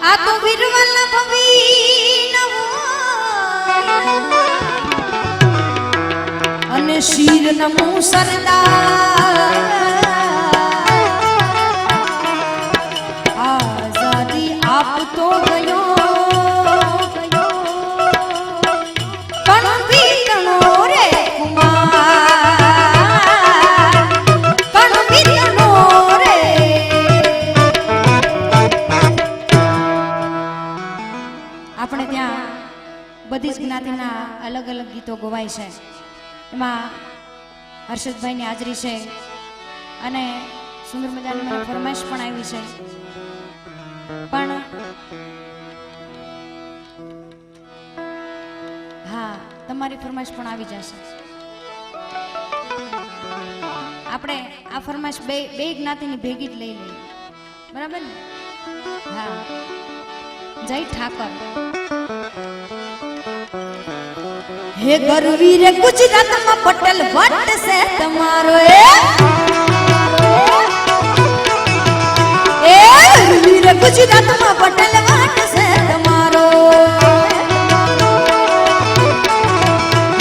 આ તો વીરવલ્લભ ભવીનો અને શીર નમો સરદાર આઝાદી આપતો ગયો બધી જ જ્ઞાતિના અલગ અલગ ગીતો ગવાય છે એમાં હર્ષદભાઈની હાજરી છે અને સુંદર મજાની મને ફરમાઈશ પણ આવી છે પણ હા તમારી ફરમાઈશ પણ આવી જશે આપણે આ ફરમાઈશ બે જ્ઞાતિની ભેગી જ લઈ લઈએ બરાબર ને હા જય ઠાકર हे गरवीर गुजरात में पटेल वट से तुम्हारो ए गरवीर गुजरात में पटेल वट से तुम्हारो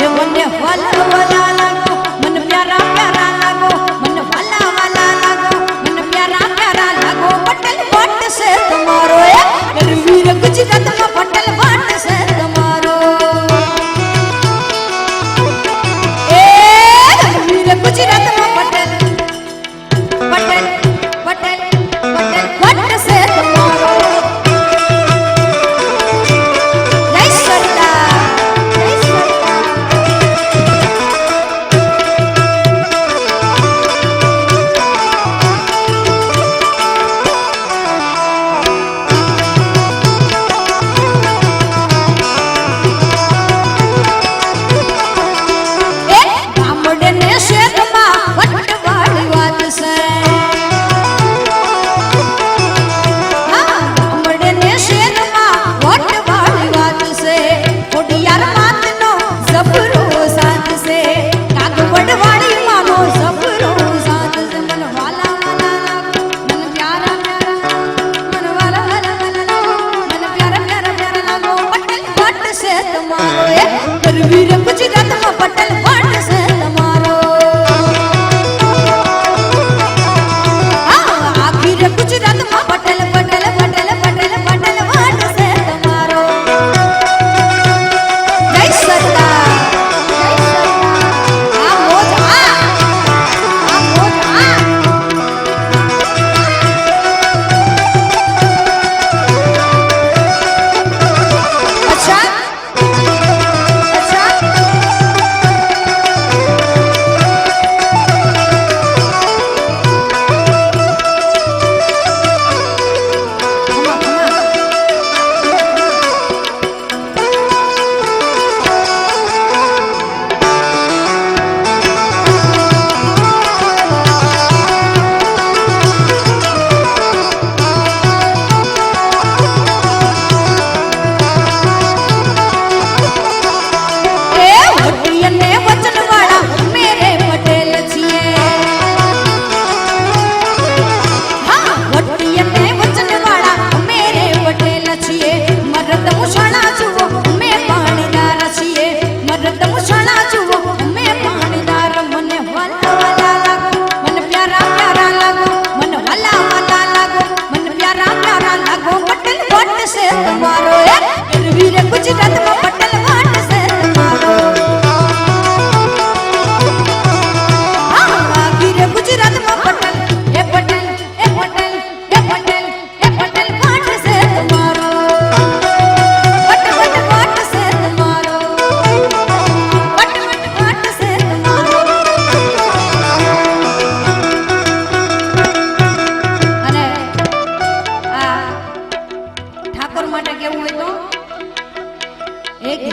ये मने वाला वाला लागो मन प्यारा प्यारा लागो मन वाला वाला लागो मन प्यारा प्यारा लागो पटेल वट से तुम्हारो ए गरवीर गुजरात में पटेल वट से तुम्हारो गुजरात में पटेल पटेल पटेल पटेल वट से तुम्हारो जय सरदार जय सरदार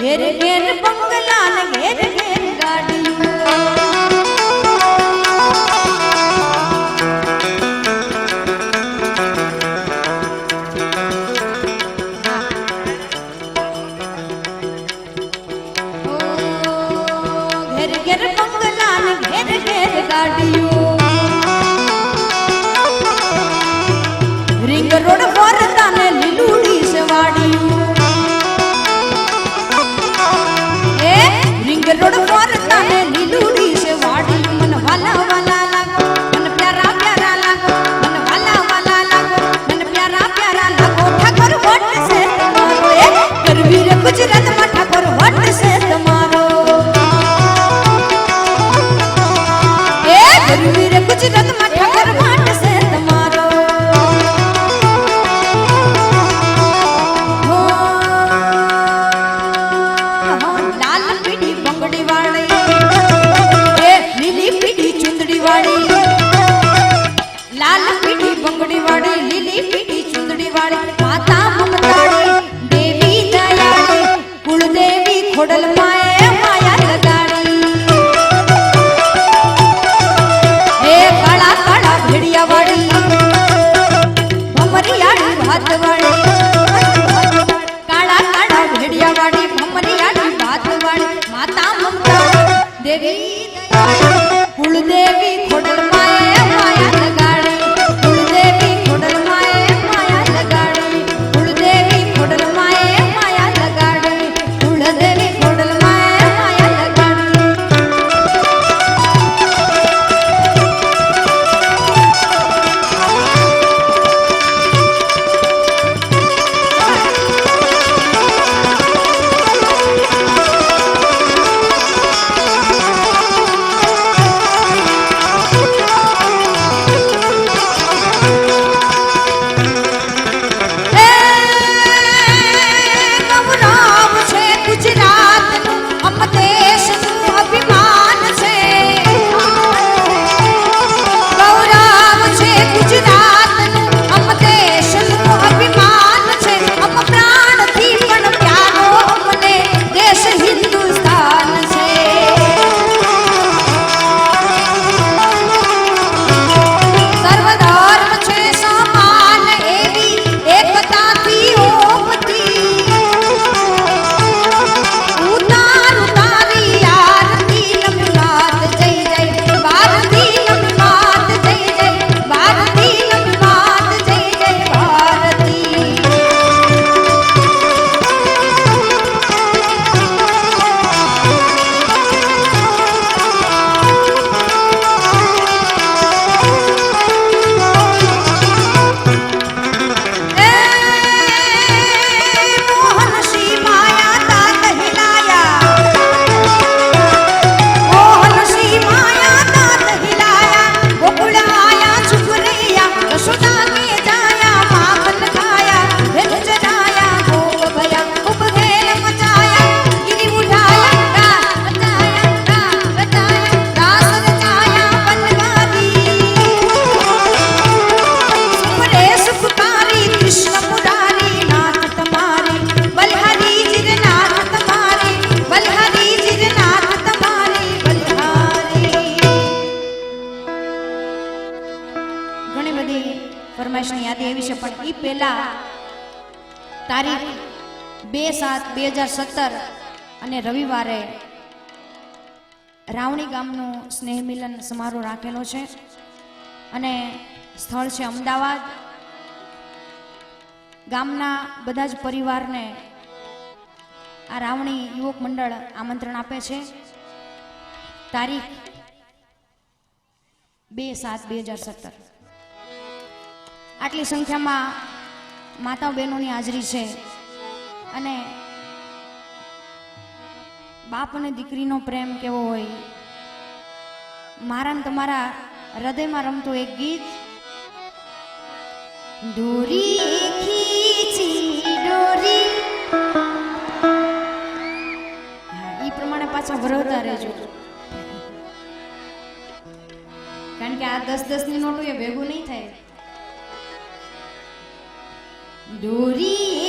घेर घेर बंगला न घेर घेर गाड़ी घेर घेर बंगला न घेर घेर गाड़ियों रिंग रोड पर ताने लीलूड़ी ખોડલ માએ માયા લગાડી એ કાળા કાળા ભેડિયા વાળી ભમરિયાળી ભાત વાળી કાળા કાળા ભેડિયા વાળી ભમરિયાળી ભાત વાળી માતા મમતા દેવી કુળદેવી ખોડલ માએ માયા લગાડી કુળદેવી ખોડલ માએ માયા લગાડી કુળદેવી ખોડલ માએ માયા લગાડી કુળદેવી ખોડલ માએ માયા લગાડી ફરમાઈશની યાદી આવી છે પણ એ પહેલા તારીખ 2/7/2017 અને રવિવારે રાવણી ગામનું સ્નેહ મિલન સમારોહ રાખેલો છે અને સ્થળ છે અમદાવાદ. ગામના બધા જ પરિવારને આ રાવણી યુવક મંડળ આમંત્રણ આપે છે. તારીખ 2/7/2017. આટલી સંખ્યામાં માતા બહેનોની હાજરી છે અને બાપ અને દીકરીનો પ્રેમ કેવો હોય, મારા ને તમારા હૃદયમાં રમતું એક ગીત, દોરી ખીચી દોરી, એ પ્રમાણે પાછા ભરવતા રહેજો, કારણ કે આ 10-10 ની નોટો એ ભેગું નહીં થાય. દોરી